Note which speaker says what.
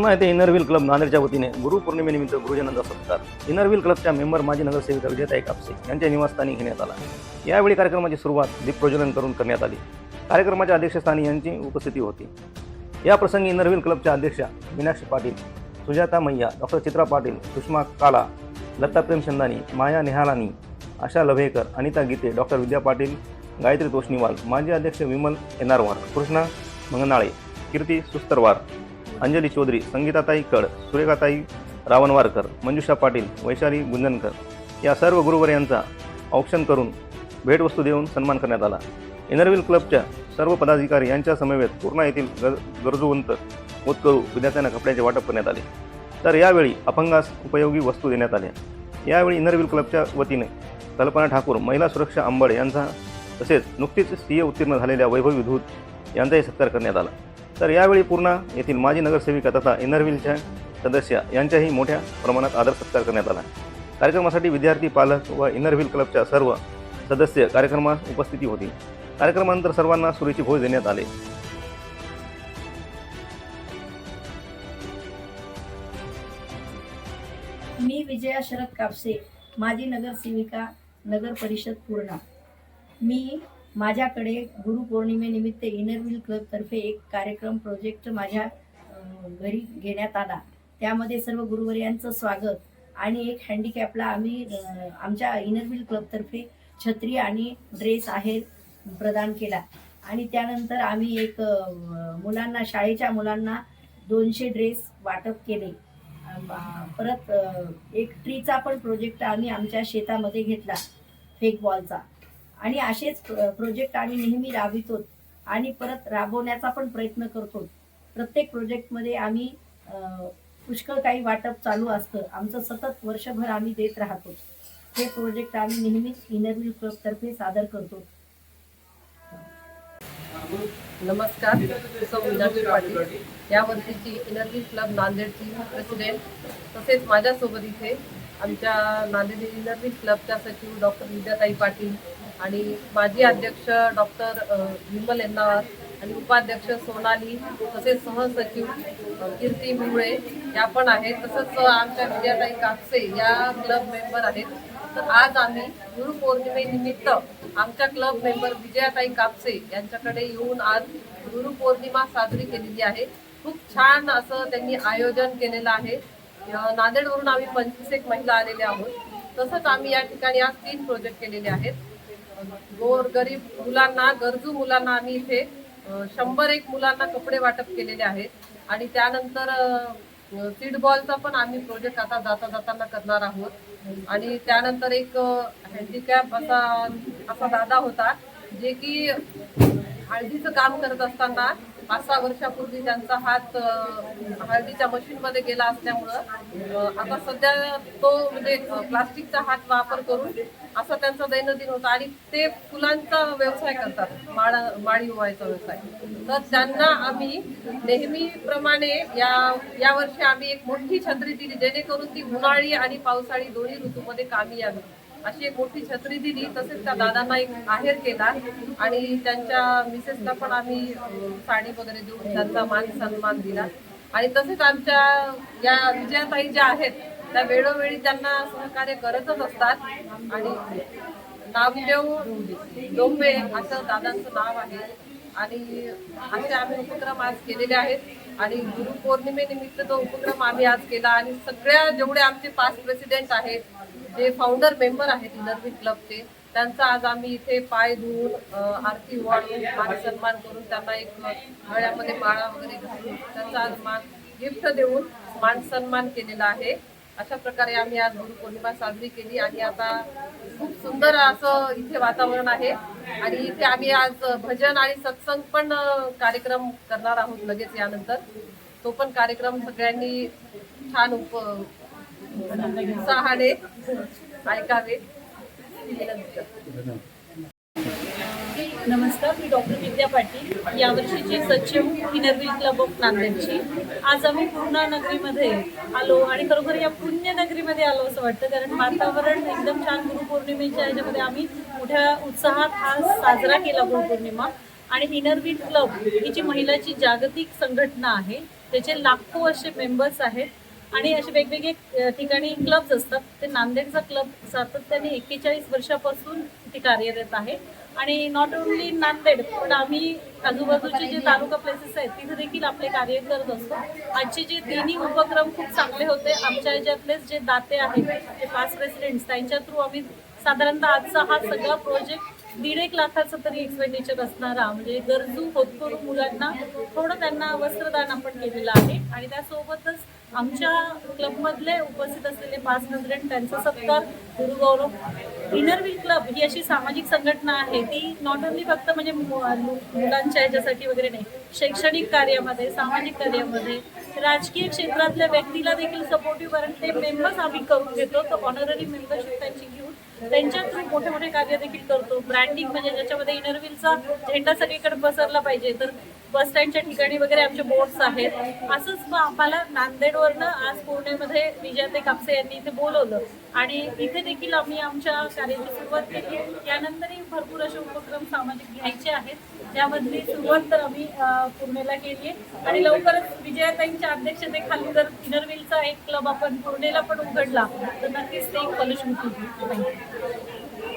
Speaker 1: पूर्णा येथे Inner Wheel club नांदेडच्या वतीने गुरुपौर्णिमेनिमित्त गुरुजनांचा सत्कार इनरव्हील क्लबच्या मेंबर माजी नगरसेविका विजयताई कापसे यांच्या निवासस्थानी घेण्यात आला। यावेळी कार्यक्रमाची सुरुवात दीप प्रज्वलन करून करण्यात आली। कार्यक्रमाच्या अध्यक्षस्थानी यांची उपस्थिती होती। या प्रसंगी इनरव्हील क्लबच्या अध्यक्षा मीनाक्षी पाटील, सुजाता मैया, डॉक्टर चित्रा पाटील, सुषमा काला, लता प्रेम चंदानी, माया नेहालानी, आशा लभेकर, अनिता गीते, डॉक्टर विद्या पाटील, गायत्री तोष्णीवाल, माजी अध्यक्ष विमल एनारवार, कृष्णा मंगनाळे, कीर्ती सुस्तरवार, अंजली चौधरी, संगीताताई कड, सुरेखाताई रावणवारकर, मंजुषा पाटील, वैशाली गुंजनकर या सर्व गुरुवर्यांचा औक्षण करून भेटवस्तू देऊन सन्मान करण्यात आला। इनरव्हील क्लबच्या सर्व पदाधिकारी यांच्या समवेत पूर्णा येथील गरजूवंत होतकरू विद्यार्थ्यांना कपड्याचे वाटप करण्यात आले। तर यावेळी अपंगास उपयोगी वस्तू देण्यात आल्या। यावेळी इनरव्हील क्लबच्या वतीने कल्पना ठाकूर, महिला सुरक्षा अंबड यांचा तसेच नुकतीच सीए उत्तीर्ण झालेल्या वैभव विधूत यांचाही सत्कार करण्यात आला। तर यावेळी पूर्णा येथील माजी नगरसेविका तथा इनरव्हीलच्या सदस्य यांच्याही मोठ्या प्रमाणात आदर सत्कार करण्यात आला। कार्यक्रमासाठी विद्यार्थी, पालक व इनरव्हील क्लबच्या सर्व सदस्य कार्यक्रमात उपस्थिती होती। कार्यक्रमानंतर सर्वांना सुरेची भोज देण्यात आले।
Speaker 2: मी विजया शरद कापसे, माजी नगरसेविका, नगर परिषद पूर्णा। मी माझ्याकडे गुरुपौर्णिमेनिमित्त इनरव्हील क्लबतर्फे एक कार्यक्रम प्रोजेक्ट माझ्या घरी घेण्यात आला। त्यामध्ये सर्व गुरुवर्यांचं स्वागत आणि एक हँडिकॅपला आम्ही आमच्या इनरव्हील क्लबतर्फे छत्री आणि ड्रेस आहे प्रदान केला। आणि त्यानंतर आम्ही एक मुलांना, शाळेच्या मुलांना 200 ड्रेस वाटप केले। परत एक ट्रीचा पण प्रोजेक्ट आम्ही आमच्या शेतामध्ये घेतला, फेक बॉलचा। आणि असेच प्रोजेक्ट आम्ही नेहमी राबवितो आणि परत राबवण्याचा पण प्रयत्न करतो। प्रत्येक प्रोजेक्टमध्ये आम्ही पुष्कळ काही वाटप चालू असतं आमचं, सतत वर्षभर आम्ही देत राहतो। हे प्रोजेक्ट आम्ही नेहमीच इनरव्हील क्लबतर्फे सादर करतो।
Speaker 3: नमस्कार, सौ मीनाक्षी पाटील, या वर्षीची इनरव्हील क्लब नांदेडची प्रेसिडेंट, तसेच माझ्यासोबत इथे आमच्या नांदेड इनरव्हील क्लबच्या सचिव डॉक्टर विद्याताई पाटील आणि माजी अध्यक्ष डॉक्टर विमल एनारवार आणि उपाध्यक्ष सोनाली, तसेच सहसचिव कीर्ती मुळे या पण आहेत। तसंच आमच्या विजयाताई कापसे या क्लब मेंबर आहेत। तर आज आम्ही गुरुपौर्णिमेनिमित्त आमच्या क्लब मेंबर विजयाताई कापसे यांच्याकडे येऊन आज गुरुपौर्णिमा साजरी केलेली आहे। खूप छान असं त्यांनी आयोजन केलेलं आहे। नांदेडवरून आम्ही 25 महिला आलेले आहोत। तसंच आम्ही या ठिकाणी आज 3 प्रोजेक्ट केलेले आहेत। गरीब मुलांना, गरजू मुलांना आम्ही इथे 101 मुलांना कपडे वाटप केलेले आहेत। आणि त्यानंतर सीड बॉलचा पण आम्ही प्रोजेक्ट आता जाताना करणार आहोत। आणि त्यानंतर एक हँडिकॅप असा दादा होता, जे की हळदीचं काम करत असताना 5-6 वर्षापूर्वी त्यांचा हात हळदीच्या मशीनमध्ये गेला असल्यामुळं आता सध्या तो म्हणजे प्लास्टिकचा हात वापर करून असा त्यांचा दैनंदिन होता। आणि ते फुलांचा व्यवसाय करतात, माळी उवायचा व्यवसाय। तर त्यांना आम्ही नेहमीप्रमाणे या वर्षी आम्ही एक मोठी छत्री दिली, जेणेकरून ती उन्हाळी आणि पावसाळी दोन्ही ऋतूमध्ये कामी यावी, अशी एक मोठी छत्री दिली। तसेच त्या दादांना एक आहेर केला आणि त्यांच्या मिसेसला पण आम्ही साडी वगैरे देऊन त्यांचा मान सन्मान दिला। आणि तसेच आमच्या या विजयाताई ज्या आहेत त्या वेळोवेळी त्यांना सहकार्य करतच असतात। आणि नामदेव डोंबे असं दादांचं नाव आहे। आणि असे आम्ही उपक्रम आज केलेले आहेत। आणि गुरुपौर्णिमेनिमित्त तो उपक्रम आम्ही आज केला। आणि सगळ्या जेवढे आमचे 5 प्रेसिडेंट आहेत, जे फाउंडर मेंबर आहेत इनरव्हील क्लबचे, त्यांचा आज आम्ही इथे पाय धुवून, आरती वाढवून, मान सन्मान करून, त्यांना एक गळ्यामध्ये माळा वगैरे घालून त्यांचा आज गिफ्ट देऊन मान सन्मान केलेला आहे। अशा प्रकारे आम्ही आज गुरुपौर्णिमा साजरी केली। आणि आता खूप सुंदर असं इथे वातावरण आहे। आणि इथे आम्ही आज भजन आणि सत्संग पण कार्यक्रम करणार आहोत लगेच यानंतर। तो पण कार्यक्रम सगळ्यांनी छान उत्साहाने ऐकावे ही विनंती करते।
Speaker 4: नमस्कार, मी डॉक्टर विद्या पाटील, यावर्षीची सचिव इनरव्हील क्लब ऑफ नांदेडची। आज आम्ही पूर्णा नगरीमध्ये आलो आणि खरोखर या पुण्य नगरीमध्ये आलो असं वाटतं, कारण वातावरण एकदम छान। गुरुपौर्णिमेच्या ह्याच्यामध्ये आम्ही मोठ्या उत्साहात हा साजरा केला गुरुपौर्णिमा। आणि इनरव्हील क्लब ही जी महिलाची जागतिक संघटना आहे, त्याचे लाखो असे मेंबर्स आहेत आणि असे वेगवेगळे ठिकाणी क्लब्स असतात. ते नांदेडचा क्लब सातत्याने 41 वर्षापासून ती कार्यरत आहे आणि नॉट ओन्ली नांदेड पण आम्ही आजूबाजूचे जे तालुका प्लेसेस आहेत तिथे देखील आपले कार्य करत असतो. आजचे जे तिन्ही उपक्रम खूप चांगले होते. आमच्या याच्यातलेच जे दाते आहेत जे पास्ट प्रेसिडेंट्स त्यांच्या थ्रू आम्ही साधारणतः आजचा हा सगळा प्रोजेक्ट 1.5 लाखाचं तरी एक्सपेंडिचर असणारा म्हणजे गरजू होतकरू मुलांना थोडं त्यांना वस्त्रदान आपण केलेलं आहे आणि त्यासोबतच आमच्या क्लबमधले उपस्थित असलेले 5 प्रेसिडेंट त्यांचा सत्कार गुरुगौरव. इनरव्हील क्लब ही अशी सामाजिक संघटना आहे ती नॉट ओन्ली फक्त म्हणजे मुलांच्या ह्याच्यासाठी वगैरे नाही, शैक्षणिक कार्यामध्ये, सामाजिक कार्यामध्ये, राजकीय क्षेत्रातल्या व्यक्तीला देखील सपोर्टिव्ह कारण ते मेंबर्स आम्ही करून घेतो. तर ऑनररी मेंबरशिप त्यांची घेऊन त्यांच्या थ्रू मोठे मोठे कार्य देखील करतो. ब्रँडिंग म्हणजे ज्याच्यामध्ये इनरव्हीलचा झेंडा सगळीकडे पसरला पाहिजे तर बस स्टँडच्या ठिकाणी वगैरे आमचे बोर्ड्स आहेत. असंच मग आम्हाला नांदेडवरनं आज पुण्यामध्ये विजयाताई कापसे यांनी इथे बोलवलं आणि इथे देखील आम्ही आमच्या कार्याची सुरुवात केली. यानंतरही भरपूर असे उपक्रम सामाजिक घ्यायचे आहेत. त्यामधली सुरुवात तर आम्ही पुणेला केली आहे आणि लवकरच विजयाताईंच्या अध्यक्षतेखाली जर इनरव्हीलचा एक क्लब आपण पुणेला पण उघडला तर नक्कीच ते एक फलश्रुती होईल. थँक्यू.